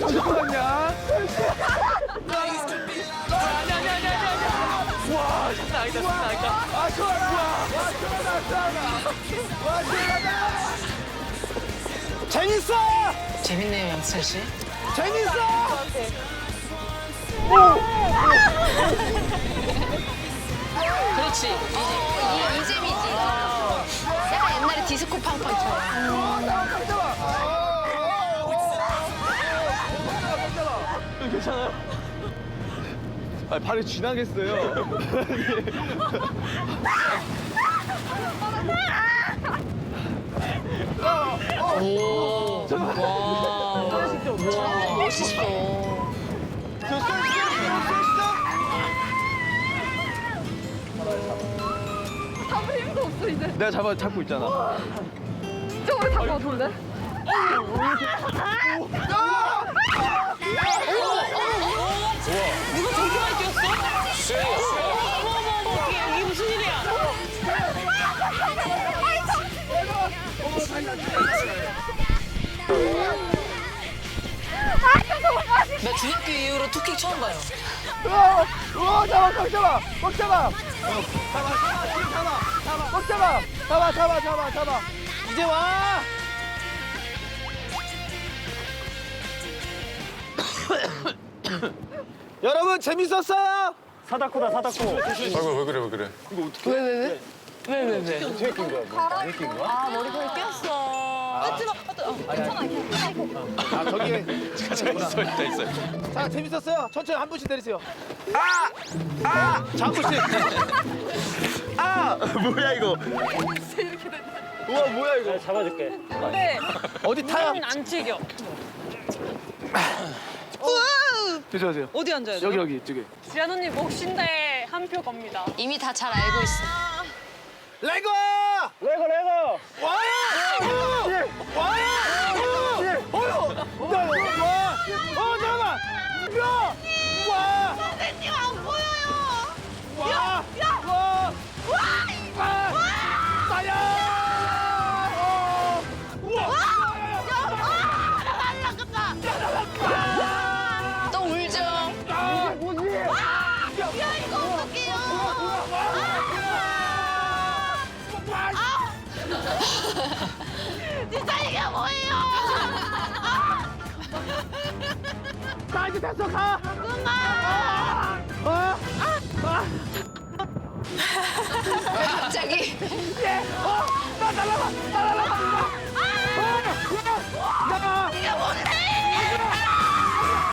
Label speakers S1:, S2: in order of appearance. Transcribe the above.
S1: 잠깐만요.
S2: 와, 장난 아니다, 장난 아니다.
S1: 아, 시원하다. 와, 시원하다. 와, 시원하다. 재밌어!
S3: 재밌네요, 양승 씨.
S1: 재밌어!
S3: 그렇지. 이 재미지. 약간 옛날에 디스코 팡팡처럼.
S1: 괜찮아요? 아, 발이 쥐나겠어요.
S3: 오. 와. 멋있어.
S4: 잡을 힘도 없어 이제.
S1: 내가 잡고 있잖아.
S4: 이쪽으로 잡을 것 같은데?
S3: 누가 저렇게 많이 뛰었어? 어머, 이게 무슨 일이야? 나 중학교 이후로 투킥 처음 봐요.
S1: 우와, 잡아, 꽉 잡아, 꽉 잡아. 꽉 잡아. 이제 와. 여러분 재밌었어요?
S5: 사다코다, 사다코.
S6: 아이고 왜 그래?
S3: 왜?
S4: 아 머리카락 꼈어. 하지마. 괜찮아.
S1: 아 저기
S6: 있어.
S1: 자 재밌었어요? 천천히 한 분씩 때리세요. 자, 한 분씩. 뭐야 이거? 우와 뭐야 이거?
S5: 내가 잡아줄게.
S4: 근데
S1: 어디 타요?
S4: 안 튀겨.
S1: 드셔보세요.
S4: 어디 앉아야 돼?
S1: 여기 이쪽에.
S4: 지한 언니 몫인데 한 표 겁니다.
S3: 이미 다 잘 알고 있어.
S1: 레고!
S5: 레고, 레고!
S1: 와! 와! 잠깐만! 야! 와!
S4: 선생님 안 보여요.
S1: 와! 와! 나야!
S3: 또 울죠.
S4: 야 이거 어떡해요? 진짜 이게 뭐예요?
S1: 나 이제 됐어 가!
S3: 갑자기.
S1: 나 날아가!